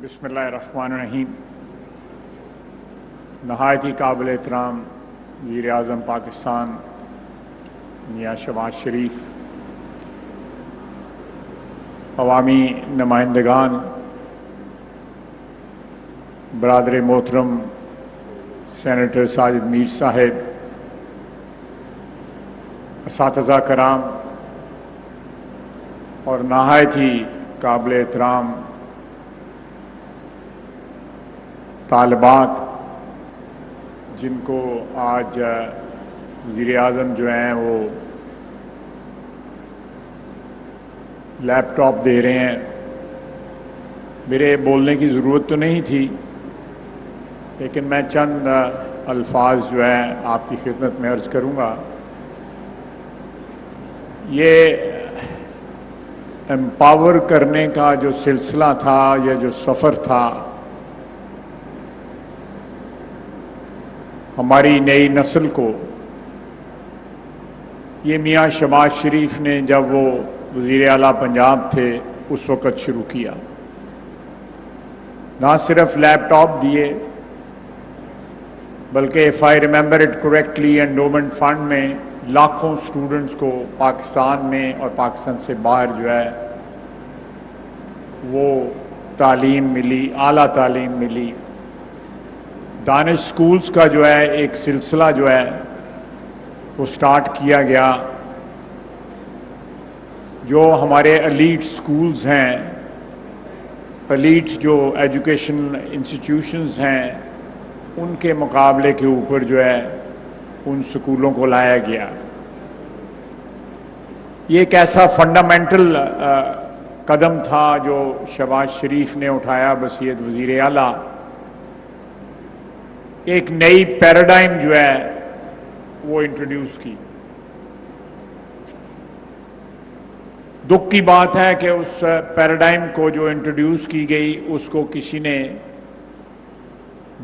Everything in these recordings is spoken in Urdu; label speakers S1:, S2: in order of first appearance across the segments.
S1: بسم اللہ الرحمن الرحیم. نہایت ہی قابل احترام وزیر اعظم پاکستان میاں شہباز شریف، عوامی نمائندگان، برادر محترم سینیٹر ساجد میر صاحب، اساتذہ کرام اور نہایت ہی قابل احترام طالبات جن کو آج وزیر اعظم جو ہیں وہ لیپ ٹاپ دے رہے ہیں. میرے بولنے کی ضرورت تو نہیں تھی، لیکن میں چند الفاظ جو ہیں آپ کی خدمت میں عرض کروں گا. یہ امپاور کرنے کا جو سلسلہ تھا یا جو سفر تھا، ہماری نئی نسل کو، یہ میاں شہباز شریف نے جب وہ وزیر اعلیٰ پنجاب تھے اس وقت شروع کیا. نہ صرف لیپ ٹاپ دیے بلکہ if I remember it correctly endowment fund میں لاکھوں اسٹوڈنٹس کو پاکستان میں اور پاکستان سے باہر جو ہے وہ تعلیم ملی، اعلیٰ تعلیم ملی. دانش سکولز کا جو ہے ایک سلسلہ جو ہے وہ سٹارٹ کیا گیا. جو ہمارے ایلیٹ سکولز ہیں، ایلیٹ جو ایجوکیشن انسٹیٹیوشنز ہیں، ان کے مقابلے کے اوپر جو ہے ان سکولوں کو لایا گیا. یہ ایک ایسا فنڈامنٹل قدم تھا جو شہباز شریف نے اٹھایا بحیثیت وزیر اعلیٰ. ایک نئی پیراڈائم جو ہے وہ انٹروڈیوس کی. دکھ کی بات ہے کہ اس پیراڈائم کو جو انٹروڈیوس کی گئی اس کو کسی نے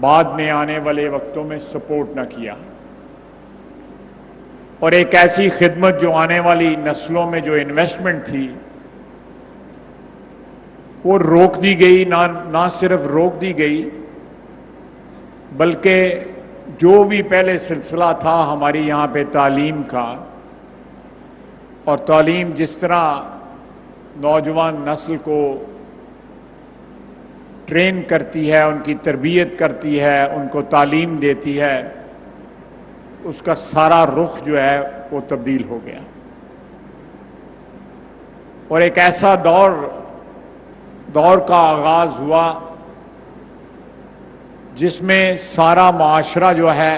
S1: بعد میں آنے والے وقتوں میں سپورٹ نہ کیا، اور ایک ایسی خدمت جو آنے والی نسلوں میں جو انویسٹمنٹ تھی وہ روک دی گئی. نہ صرف روک دی گئی بلکہ جو بھی پہلے سلسلہ تھا ہماری یہاں پہ تعلیم کا، اور تعلیم جس طرح نوجوان نسل کو ٹرین کرتی ہے، ان کی تربیت کرتی ہے، ان کو تعلیم دیتی ہے، اس کا سارا رخ جو ہے وہ تبدیل ہو گیا. اور ایک ایسا دور کا آغاز ہوا جس میں سارا معاشرہ جو ہے،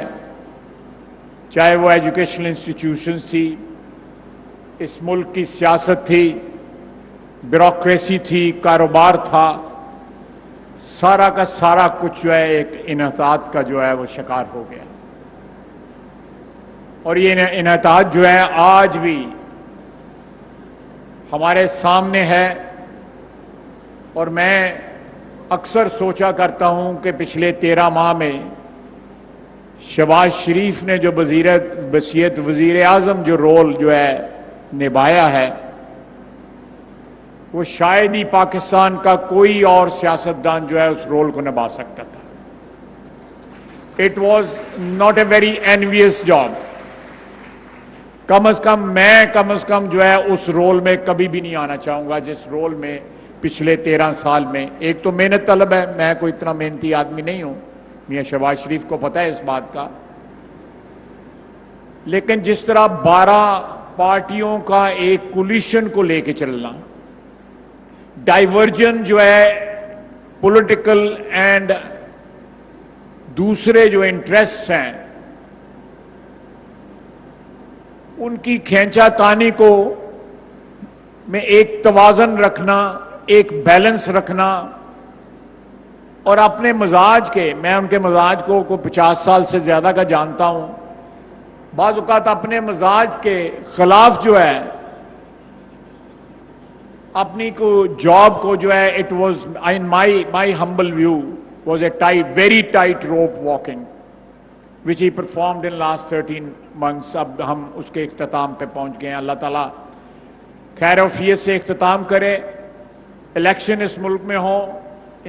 S1: چاہے وہ ایجوکیشنل انسٹیٹیوشنز تھی، اس ملک کی سیاست تھی، بیوروکریسی تھی، کاروبار تھا، سارا کا سارا کچھ جو ہے ایک انحطاط کا جو ہے وہ شکار ہو گیا. اور یہ انحطاط جو ہے آج بھی ہمارے سامنے ہے. اور میں اکثر سوچا کرتا ہوں کہ پچھلے 13 ماہ میں شہباز شریف نے جو بحیثیت وزیر اعظم جو رول جو ہے نبھایا ہے، وہ شاید ہی پاکستان کا کوئی اور سیاستدان جو ہے اس رول کو نبھا سکتا تھا. It was not a very envious job. کم از کم جو ہے اس رول میں کبھی بھی نہیں آنا چاہوں گا جس رول میں پچھلے 13 سال میں. ایک تو محنت طلب ہے، میں کوئی اتنا محنتی آدمی نہیں ہوں، میاں شہباز شریف کو پتہ ہے اس بات کا. لیکن جس طرح 12 پارٹیوں کا ایک کولیشن کو لے کے چلنا، ڈائیورجن جو ہے پولیٹیکل اینڈ دوسرے جو انٹرسٹ ہیں ان کی کھینچا تانی کو میں ایک توازن رکھنا، ایک بیلنس رکھنا، اور اپنے مزاج کے، میں ان کے مزاج کو 50 سال سے زیادہ کا جانتا ہوں، بعض اوقات اپنے مزاج کے خلاف جو ہے اپنی کو جاب کو جو ہے it was in my humble view was a very tight rope walking which he performed in last 13 months. اب ہم اس کے اختتام پہ پہنچ گئے ہیں. اللہ تعالیٰ خیر وفیت سے اختتام کرے. الیکشن اس ملک میں ہوں،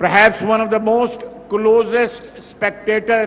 S1: Perhaps one of the most closest spectator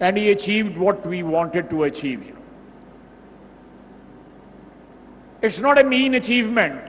S1: and he achieved what we wanted to achieve. It's not a mean achievement